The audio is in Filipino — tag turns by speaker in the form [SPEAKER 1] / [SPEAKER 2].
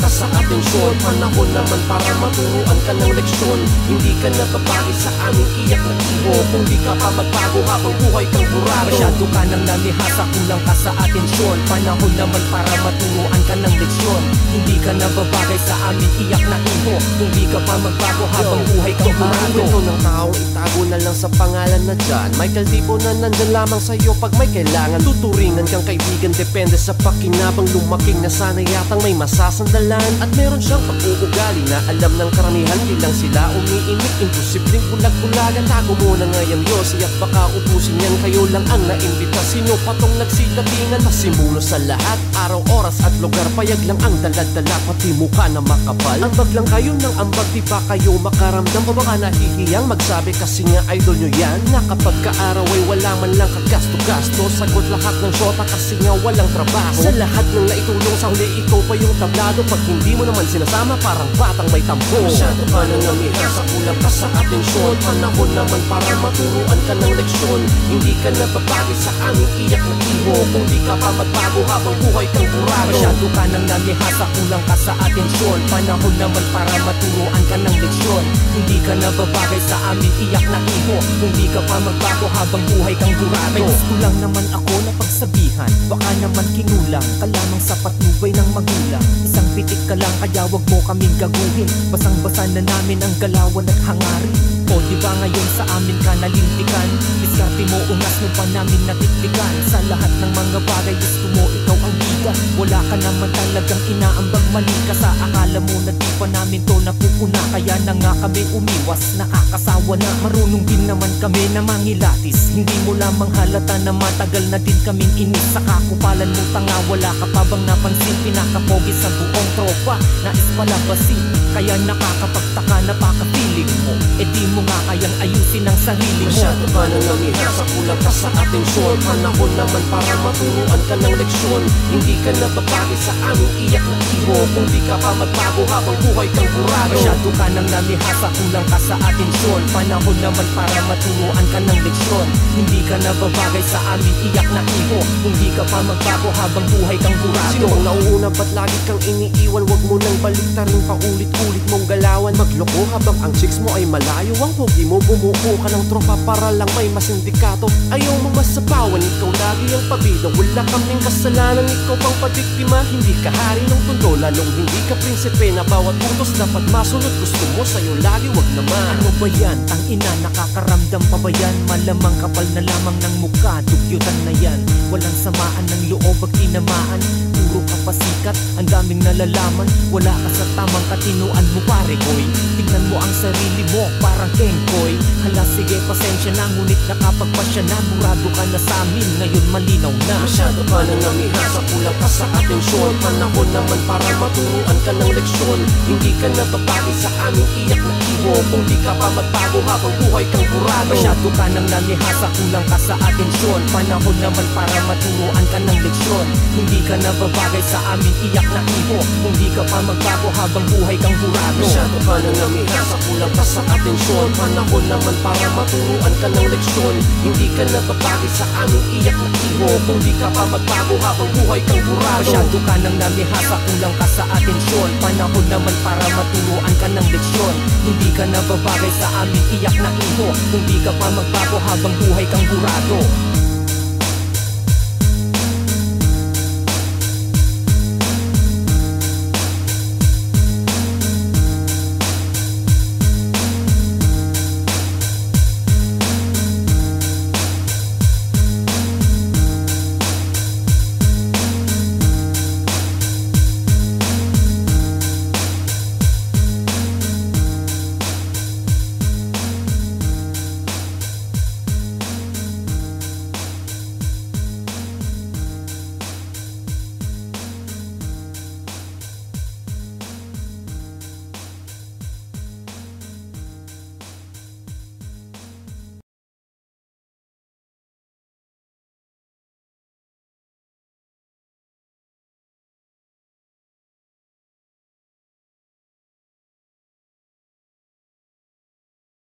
[SPEAKER 1] ka sa atensyon. Panahon naman para maturuan ka ng leksyon. Hindi ka nababali sa aming iyak na iho. Kung di ka pa magbago habang buhay kang burado.
[SPEAKER 2] Masyado ka nang namihasa, kulang ka sa atensyon. Panahon naman para maturuan ka ng leksyon. Hindi ka nababagay sa aming iyak na iho. Kung di ka pa magbago habang buhay kang burado.
[SPEAKER 1] Ito ng taong itago na lang sa pangalan na John Michael Tipo na nandyan lamang sa'yo pag may kailangan. Tuturingan kang kaibigan, depende sa pakinabang. Lumaking na sana yatang may masasandalan. At meron siyang pag-uugali na alam ng karamihan. Bilang sila umiimik, imposibleng bulag-bulagan. Tago mo na nga yung yosi at baka ubusin yan. Kayo lang ang naimbita, sino patong nagsitatingan. Pasimulo sa lahat, araw, oras at lugar. Payag lang ang daladala, pati mukha na makapal. Ambag lang kayo ng ambag, di ba kayo makaramdam? O baka nahihiyang magsabi kasi nga idol nyo yan. Na kapag kaaraw ay wala man lang kagasto-gasto. Sagot lahat ng shota kasi nga walang trabaho. Sa lahat ng naitulong sa huli, ikaw pa yung tablado. Pag hindi mo naman sinasama, parang batang may tampo. Masyado ka nang namihasa, kulang ka sa atensyon. Panahon naman para maturuan ka ng leksyon. Hindi ka nababagay sa aming iyak na iho. Kung di ka pa magbago habang buhay kang burado.
[SPEAKER 2] Masyado ka nang namihasa, kulang ka sa atensyon. Panahon naman para maturuan ka ng leksyon. Hindi ka nababagay sa aming iyak na iho. Kung di ka pa magbago habang buhay kang burado. May gusto lang naman ako na pagsabihan, baka naman kinulang ka lamang sa patnubay ng magulang. Isang pitik ka lang kaya wag mo kaming gaguhin. Basang-basa na namin ang galawan at hangarin. O diba ngayon sa amin ka nalintikan? Diskarte mo ungas mo pa namin natiktikan. Sa lahat ng mga bagay gusto mo ikaw ang bida. Wala ka naman talagang inaambag, mali ka sa akala mo na di pa namin to napupuna. Kaya na nga kami umiwas, nakakasawa na. Marunong din naman kami na mangilatis. Hindi mo lamang halata na matagal na din kaming inis. Sa kakupalan mo tanga, wala ka pa bang napansin? Pinakapogi sa buong tropa, nais palabasin. Kaya nakakapagtaka, napaka-feeling mo. E di mo nga kayang ayusin ang sarili mo.
[SPEAKER 1] Masyado ka nang namihasa, kulang ka sa atensyon. Panahon naman para maturuan ka ng leksyon. Hindi ka nababagay sa aming iyak na iho. Kung di ka pa magbago habang buhay kang burado.
[SPEAKER 2] Masyado ka nang namihasa, kulang ka sa atensyon. Panahon naman para maturuan ka ng leksyon. Hindi ka nababagay sa aming iyak na iho. Kung di ka pa magbago habang buhay kang burado.
[SPEAKER 1] Sino ang nauuna, ba't lagi kang iniiwan? Wag mo nang baliktarin, paulit-ulit mong galawan. Magloko habang ang chicks mo ay malayo. Ang pogi mo, bumuo ka ng tropa para lang may masindikato. Ayaw mo masapawan, ikaw lagi ang pabida. Wala kaming kasalanan, ikaw pang pabiktima. Hindi ka hari ng tondo, lalong hindi ka prinsipe. Na bawat utos dapat masunod, gusto mo sa'yo lagi, wag naman.
[SPEAKER 2] Ano ba yan? Tangina, nakakaramdam pa ba yan? Malamang kapal na lamang ng mukha, dugyutan na yan. Walang samaan ng loob at tinamaan. Puro ka pasikat, ang daming nalalaman. Wala ka sa tamang katinuan mo pare koy. Tignan mo ang sarili mo, parang kengkoy. Hala sige, pasensya na, ngunit nakapagpasya na. Murado ka na sa amin, ngayon malinaw na.
[SPEAKER 1] Masyado ka nang namihasa, kulang ka sa atensyon. Panahon naman para maturuan ka ng leksyon. Hindi ka nababagay sa aming iyak na iho. Kung di ka pa magbago habang buhay kang burado.
[SPEAKER 2] Masyado ka nang namihasa, kulang ka sa atensyon. Panahon naman para maturuan ka ng leksyon. Hindi ka nababagay sa aming iyak na iho. Kung di ka pa magbago habang buhay kang burado.
[SPEAKER 1] Masyado ka nang namihasa, kulang ka sa atensyon. Panahon naman para maturuan ka ng leksyon. Hindi ka nababagay sa aming iyak na iho. Kung di ka pa magbago habang buhay kang burado.
[SPEAKER 2] Masyado ka nang namihasa, kulang ka sa atensyon. Panahon naman para maturuan ka ng leksyon. Hindi ka nababagay sa aming iyak na iho. Kung di ka pa magbago habang buhay kang burado.